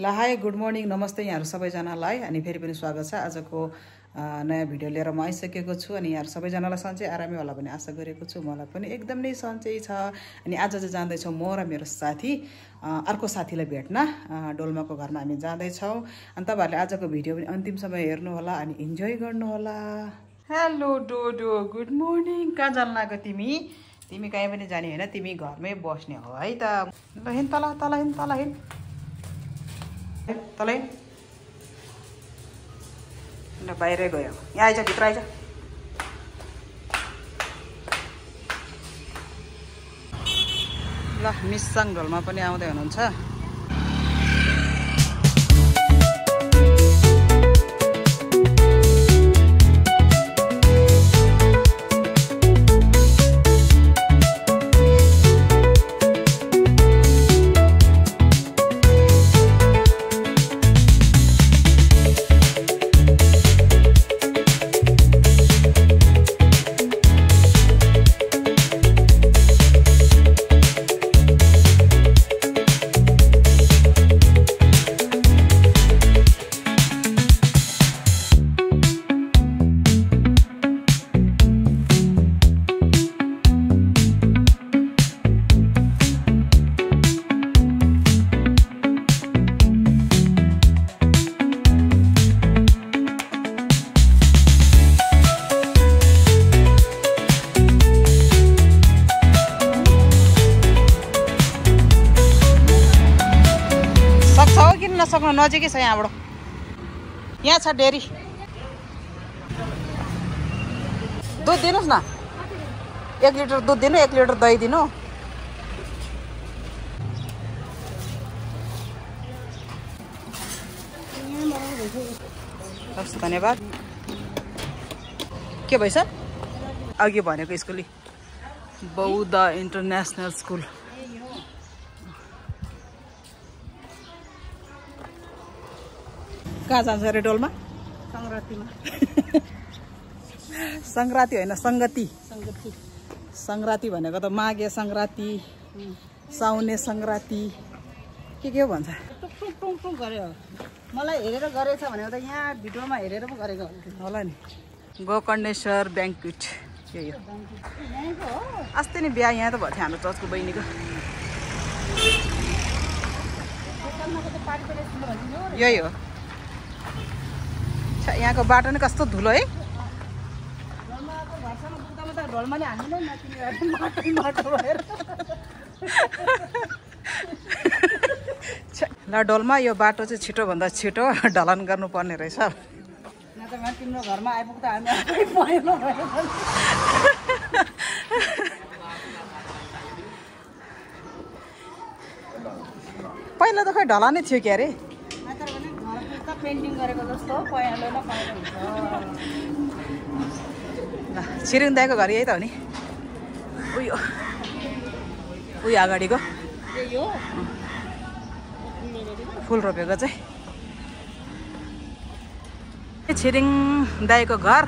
ल high good morning नमस्ते यहाँहरु सबैजनालाई अनि फेरि पनि स्वागत छ आजको नयाँ भिडियो लिएर म आइसकेको छु अनि यहाँहरु सबैजनालाई सन्चै आरामै होला भन्ने आशा गरेको छु मलाई पनि एकदम नै सन्चै छ अनि आज चाहिँ जाँदै छौं म र मेरो साथी अर्को साथीलाई भेट्न डोल्माको घरमा हामी जाँदै छौं अनि तपाईहरुले आजको भिडियो पनि अन्तिमसम्म हेर्नु होला अनि इन्जोय गर्नु होला हेलो डोडो गुड मर्निङ कहाँ जान लाग्यो तिमी तिमी कहीँ पनि जाने हैन तिमी घरमै बस्ने हो है त ल हिँड तल तल हिँड तल हिँड तलै ल बाहिरै गयो यहाँ आइज भित्र आइज ल मिसाङ ढोलमा पनि आउँदै हुनुहुन्छ सक्नु नजिकै छ यहाँबाट यहाँ छ डेरी दुध दिनुस् न 1 लिटर दुध दिनु 1 लिटर दही दिनु हस् धन्यवाद के भइस अघि भनेको स्कुल बौद्ध इन्टरनेशनल स्कुल कहाँ जान्छ रे डोल्मा संक्रान्तिमा संक्रान्ति हैन संगति संक्रान्ति भनेको त माघे संक्रान्ति साउने संक्रान्ति के भन्छ टुङ टुङ गर्यो मलाई हेरेर गरेछ भनेको त यहाँ भिडियोमा हेरेर पो गरेको होला नि गोकर्णेश्वर ब्याङ्क्वेट यही हो अस्ति नै बिहा यहाँ त भयो थियो हाम्रो चर्चको बहिनीको यही हो यहाँको बाटो नि कस्तो धुलो है ल डोल्मा यो बाटो चाहिँ छिटो भन्दा छिटो ढलान गर्नुपर्ने रहेछ तिम्रो घरमा आइपुग्दा पहिला त खै ढलानै थियो के अरे पेन्टिङ गरेको जस्तो पहेँलो न पहेँलो हुन्छ ल छिरिङ दाइको घर यही त हो नि उयो उयो अगाडिको फुल रोपेको चाहिँ छिरिङ दाइको घर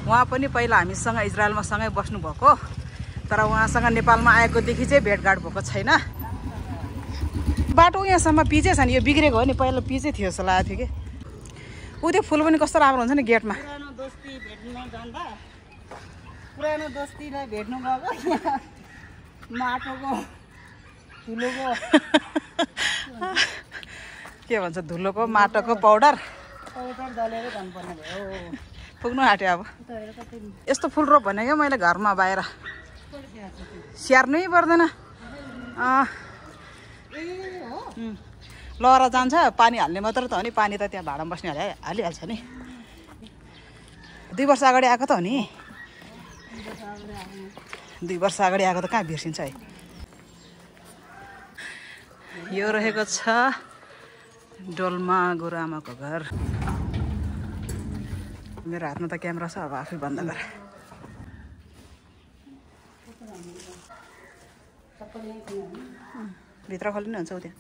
उहाँ पनि पहिला हामीसँग इजरायलमा सँगै बस्नुभएको तर उहाँसँग नेपालमा आएकोदेखि चाहिँ भेटघाट भएको छैन बाटो यहाँसम्म पिचै छ नि यो बिग्रेको हो नि पहिला पिचै थियो जस्तो लागेको थियो कि ऊ त्यो फुल पनि कस्तो राम्रो हुन्छ नि गेटमा पुरानो दोस्तीलाई भेट्नु गएको माटोको धुलोको के भन्छ धुलोको माटोको पाउडर दलेर जानुपर्ने भयो पुग्नु आँट्यो अब यस्तो फुल रोप भने क्या मैले घरमा बाहिर स्याहार्नै पर्दैन लहरा जान्छ पानी हाल्ने मात्र त हो नि पानी त त्यहाँ भाडामा बस्ने हालिहाल्छ नि 2 वर्ष अगाडि आएको त हो नि 2 वर्ष अगाडि आएको त कहाँ बिर्सिन्छ है यो रहेको छ डोल्मा गुरुआमाको घर मेरो हातमा त क्यामेरा छ अब आफै बन्द गर भित्र खोल्नु हुन्छ त्यहाँ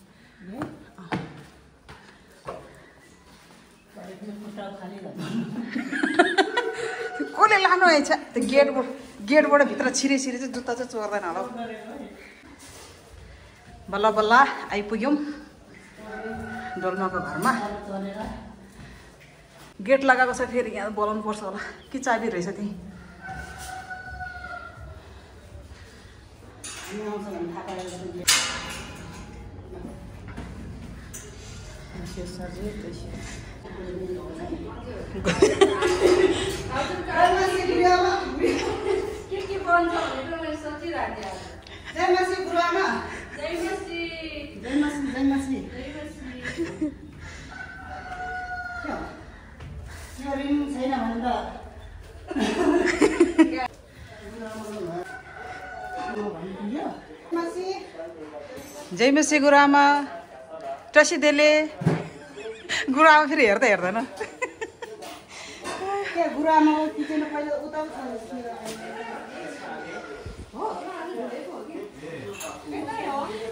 कसले लानु आएछ त्यो गेटबाट भित्र छिरे चाहिँ जुत्ता चाहिँ चोर्दैन होला बल्ल बल्ल आइपुग्यौँ डोल्माको घरमा गेट लगाएको छ फेरि यहाँ बोलाउनु पर्छ होला कि चाबी रहेछ त्यही जय मसी गुरुआमा टसी देले गुरुआमा फेरि हेर्दा हेर्दैन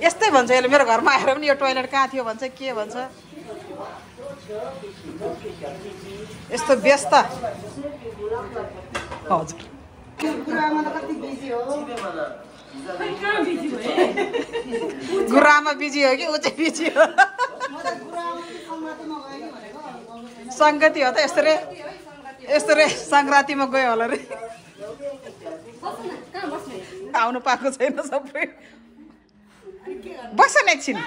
यस्तै भन्छ यसले मेरो घरमा आएर पनि यो टोइलेट कहाँ थियो भन्छ के भन्छ यस्तो व्यस्त हजुर गुरुआमा बिजी हो कि ऊ चाहिँ बिजी हो सङ्गति हो त यस्तो रे सङ्क्रान्तिमा गयो होला रे आउनु पाएको छैन सबै बस्छ न एकछिन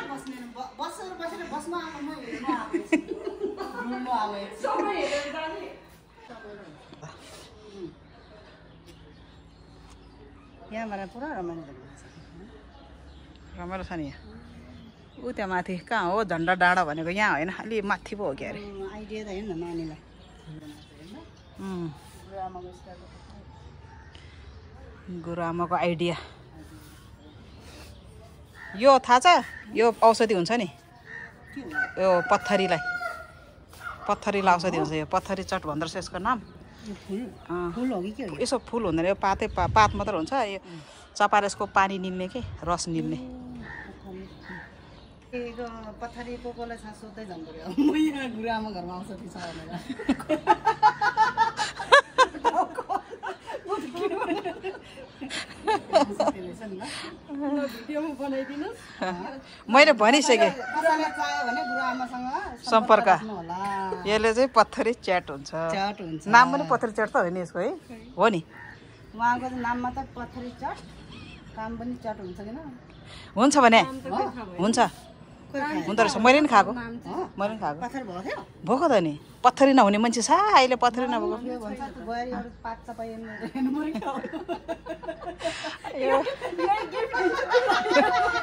पुरा रमाइलो छ नि यहाँ ऊ त्यहाँ माथि कहाँ हो झन्डा डाँडा भनेको यहाँ होइन अलि माथि पो हो क्या अरे आइडिया त होइन नानीलाई गुरुआमाको आइडिया यो थाहा छ यो औषधि हुन्छ नि यो पत्थरीलाई औषधि हुन्छ यो पत्थरी चट भन्दो रहेछ यसको नाम यसो फुल हुँदैन यो पात मात्र हुन्छ यो चपाएर यसको पानी निम्ने के रस निम्ने पत्थरी कोकोलाई छ सोध्दै जानु पर्यो म यहाँ गुरुआमा घरमा औषधि छ भनेर मैले भनिसकेँ सम्पर्क यसले चाहिँ पत्थरी च्याट हुन्छ नाम पनि पत्थरी च्याट त हो नि यसको है हो नि उहाँको नाम मात्र पत्थरी च्याट काम पनि च्याट हुन्छ किन हुन्छ भने हुन्छ हुँदो रहेछ मैले नि खाएको भएको त नि पत्थरी नहुने मान्छे छ अहिले पत्थरी नभएको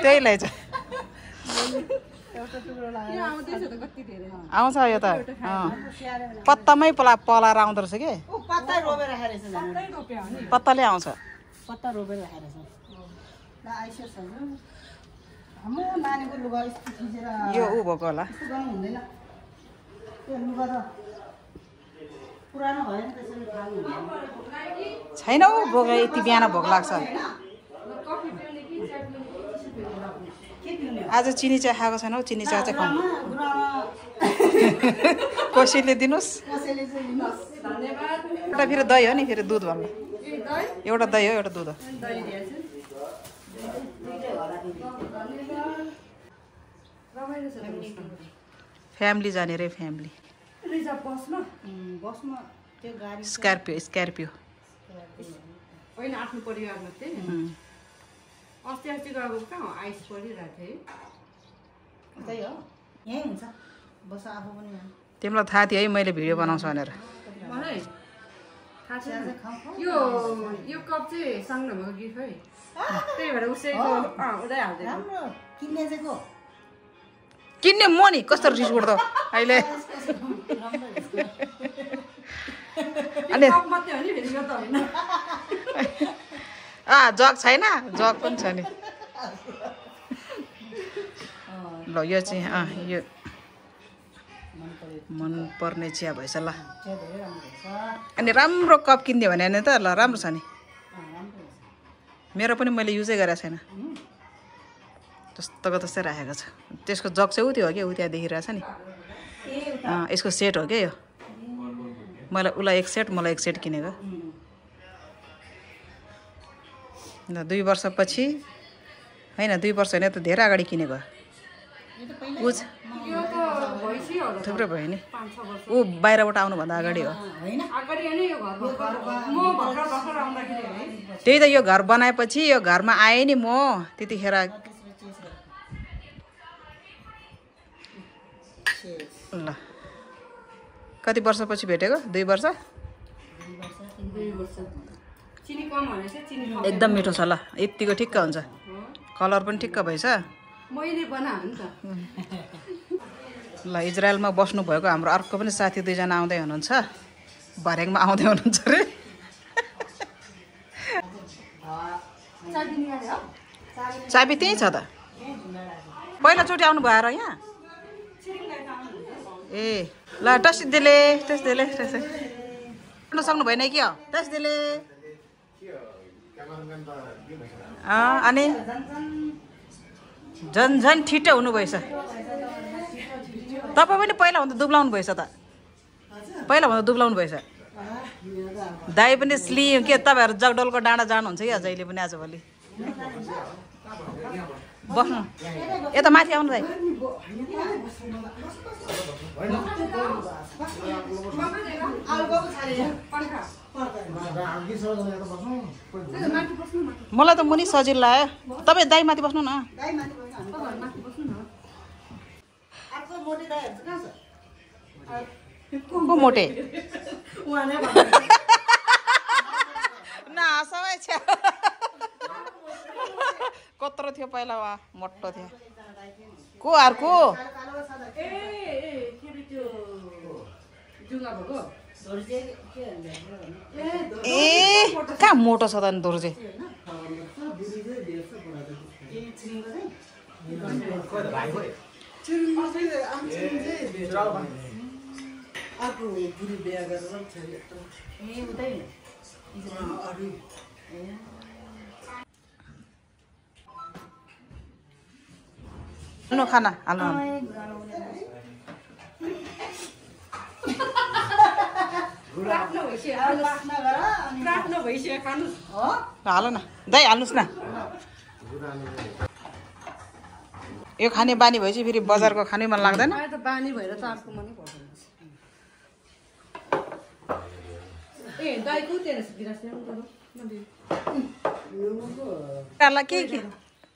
त्यही लैछ आउँछ यो त पत्तामै पलाएर आउँदो रहेछ कि पत्ताले आउँछ पत्ता रोपेर राखेर नानीको लुगा यो ऊ भएको होला छैन हौ भोक यति बिहान भोक लाग्छ आज चिनी चिया खाएको छैन हौ चिनी चिया चाहिँ खाउँ कसैले दिनुहोस् एउटा फेरि दही हो नि फेरि दुध भन्नु एउटा दही हो एउटा दुध हो फ्यामिली जाने रे फ्यामिली स्कर्पियो होइन आफ्नो परिवार मात्रै अस्ति गएको कहाँ आइस परिरहेको थियो त्यही हो यहीँ हुन्छ बस आफू पनि तिमीलाई थाहा थियो है मैले भिडियो बनाउँछु भनेर मलाई थाहा छ यो कप चाहिँ सँग नभएको गिफ्ट है त्यही भएर उसैको उदै हाल्दै राम्रो किन्ने चाहिँ को किन्ने म नि कस्तो रिस उठ्दो अहिले अनि जग छैन जग पनि छ नि ल यो चाहिँ यो मन पर्ने चिया भएछ ल अनि राम्रो कप किनिदियो भने त ल राम्रो छ नि मेरो पनि मैले युजै गरेको छैन जस्तोको त्यस्तै राखेको छ त्यसको जग चाहिँ उ त्यो हो क्या उ त्यहाँ देखिरहेछ नि यसको सेट हो क्या यो मलाई उसलाई एक सेट मलाई एक सेट किनेको ल 2 वर्षपछि होइन 2 वर्ष होइन त धेरै अगाडि किनेको भइसक्यो होला थुप्रै भयो नि 5-6 वर्ष ऊ बाहिरबाट आउनुभन्दा अगाडि हो हैन अगाडि हैन यो घरमा म भर्खर आउँदाखेरि है त्यही त यो घर बनाएपछि यो घरमा आएँ नि म त्यतिखेर ल कति वर्षपछि भेटेको 2 वर्ष चिनी कम भनेछ चिनी एकदम मिठो छ ल यतिको ठिक्क हुन्छ कलर पनि ठिक्क भएछ मैले बनाए नि त ल इजरायलमा बस्नु भएको हाम्रो अर्को पनि साथी 2 जना आउँदै हुनुहुन्छ भर्याङमा आउँदै हुनुहुन्छ रे चाबी त्यही छ त पहिलाचोटि आउनु भयो र यहाँ ए ल टस्दिले गर्नु सक्नु भएन कि टस्दिले अनि झन् ठिटो हुनुभएछ तपाईँ पनि पहिला भन्दा दुब्लाउनु भएछ त पहिला भन्दा दुब्लाउनु भएछ दाइ पनि स्लिम के तपाईँहरू जगडोलको डाँडा जानुहुन्छ कि जहिले पनि आजभोलि बस्नु यता माथि आउनु दाइ मलाई त मुनि सजिलो लाग्यो तपाईँ दाइ माथि बस्नु न को मोटे सबै छ कत्रो थियो पहिला वा मोटो थियो को अर्को ए कहाँ मोटो छ त नि दोर्जे हाल्नु खाना हाल्नु हाल न दाइ हाल्नुहोस् न यो खाने बानी भएपछि फेरि बजारको खानै मन लाग्दैन बानी भएर त अर्को मनै पर्दैन ए दाइको तेरे गिलास ल्याउनु के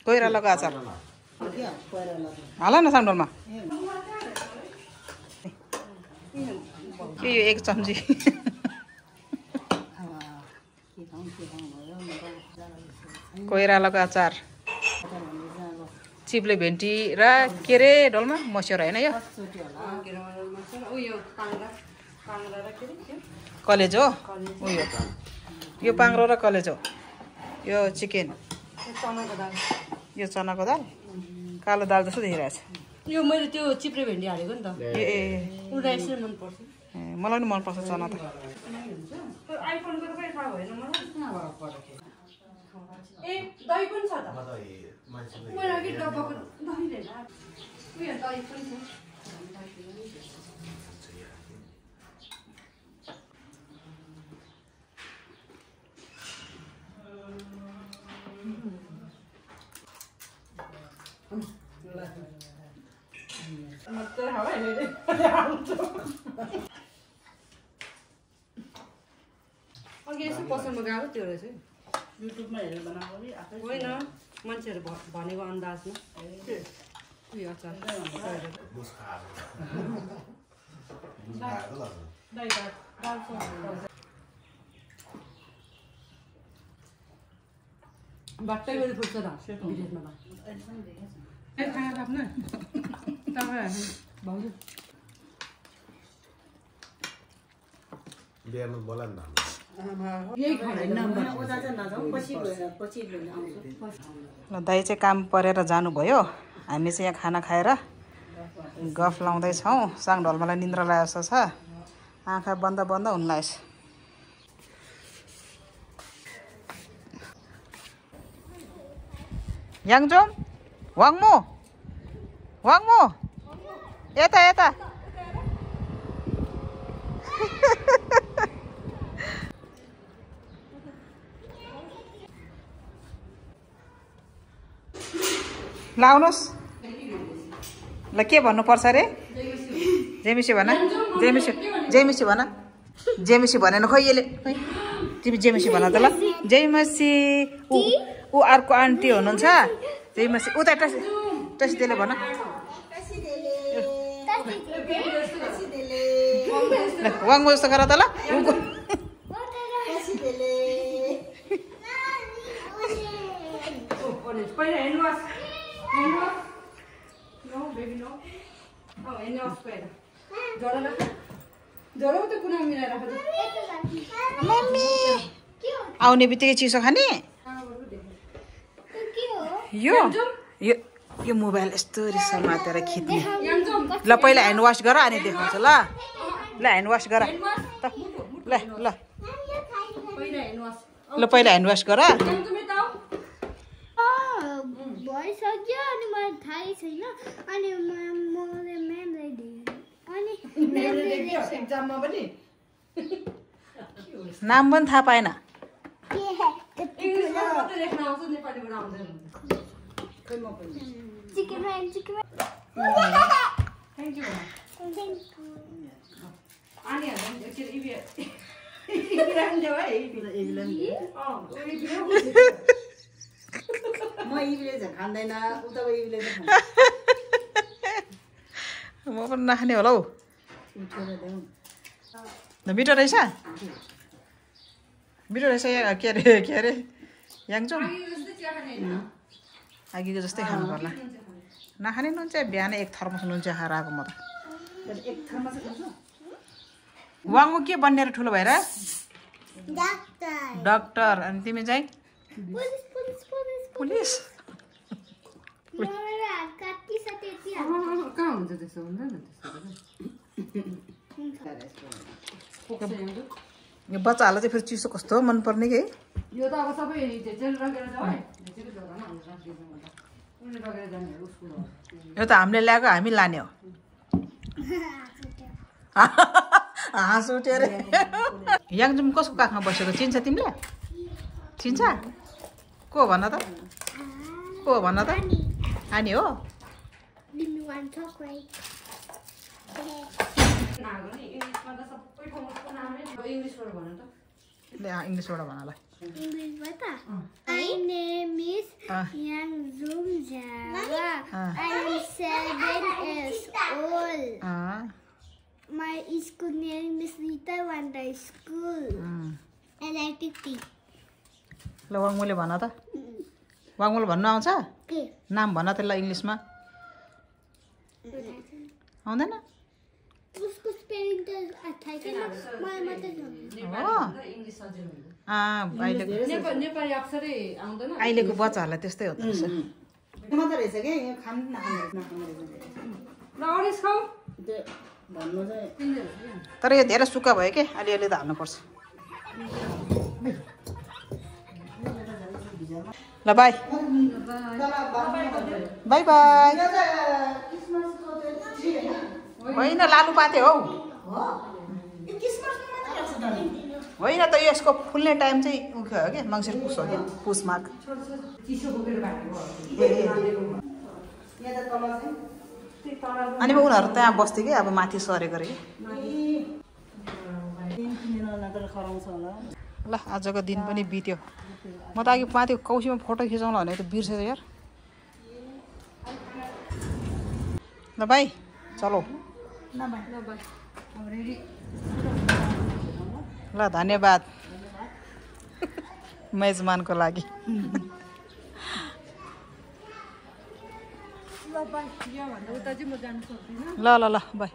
कोइरालाको अचार हाल न सामडोलमा यो 1 चम्ची कोइरालाको अचार चिप्ले भेन्टी र के रे डोलमा मस्योर होइन यो कलेज हो यो पाङ्रो र कलेज हो यो चिकन यो चनाको दाल कालो दाल जस्तो देखिरहेको छ यो मैले त्यो चिप्रे भेन्डी हालेको नि त ए उडा यसरी मन पर्छ मलाई पनि मनपर्छ चना त आइफोनको त पनि थाहा भएन मलाई ए दही पनि छ त मैले अघि डब्बाको दही लिएर उयो दही पनि छ अघि यसो पसलमा गएको त्यो रहेछ युट्युबमा हेरेर बनाएको होइन मान्छेहरू भनेको अन्दाजमा उयो अचार बाटै गरी फुट्छ त विदेशमा भाउजू बिहामा बोला नि ल दाइ चाहिँ काम परेर जानुभयो हामी चाहिँ यहाँ खाना खाएर गफ लाउँदैछौँ साङढोलमालाई निन्द्रा लागेको जस्तो छ आँखा बन्द बन्द हुन लागेछ याङजोम वाङमो यता ल आउनुहोस् ल के भन्नुपर्छ अरे जेमिसी भन जेमिसी भन जेमिसी भनेन खोइ यसले तिमी जेमिसी भन त ल जेमिसी ऊ अर्को आन्टी हुनुहुन्छ जेमिसी उता टसीदेले भन वाङमो जस्तो गर त ल आउने बित्तिकै चिसो खाने यो मोबाइल यस्तो समातेर खिच्ने ल पहिला ह्यान्ड वास गर अनि देखाउँछु ल ह्यान्ड वास गर ल ल ल पहिला ह्यान्ड वास गर भइसक्यो अनि मलाई थाहै छैन अनि मैले म्यामलाई दिएँ अनि एक्जाममा पनि नाम पनि थाहा पाएन चिकन म इभिले चाहिँ खाँदैन उता इभिले चाहिँ म पनि नखाने होला हौ मिठो रहेछ के अरे याङचुङ अघिको जस्तै खानु पर्ला नखाने नुन चाहिँ बिहानै एक थर्मस नुन चाहिँ खाएर आएको म त वाङमा के बन्नेर ठुलो भएर डक्टर अनि तिमी चाहिँ पुलिस कहाँ हुन्छ त्यसो हुँदैन यो बच्चाहरूलाई चाहिँ फेरि चिसो कस्तो मनपर्ने कि यो त अब सबै झेचेल राखेर जाऊ है यो त हामीले ल्याएको हामी लाने हो हाँस उठ्यो अरे याङजुम कसको काखमा बसेको चिन्छ तिमीले चिन्छ को भन त को भन त अनि हो इङ्ग्लिसबाट भन ल My name is Yangzum Java. I am 7 years old. My school name is Little Wonder School. I like to teach. ल वाङमोले भन त वाङमोले भन्नु आउँछ नाम भन त ल इङ्ग्लिसमा आउँदैन उसको स्पेलिङ त थाहा छैन मलाई मात्रै नेपाली अक्षरै आउँदैन अहिलेको बच्चाहरूलाई त्यस्तै हो त रहेछ मात्रै रहेछ के खानु नखानु रहेछ तर यो धेरै सुक्खा भयो के अलिअलि त हाल्नुपर्छ ल बाई बाई बाई होइन लालुपाते हौ होइन त यसको फुल्ने टाइम चाहिँ उख्यो हो क्या मङ्सिर पुस हो कि पुस माघ अनि उनीहरू त्यहाँ बस्थ्यो कि अब माथि सरेको अरे ल आजको दिन पनि बित्यो म त अघि माथि कौसीमा फोटो खिचाउँला भने त बिर्सेछ यार ल भाइ चलो ल धन्यवाद मेजमानको लागि ल ल ल बाई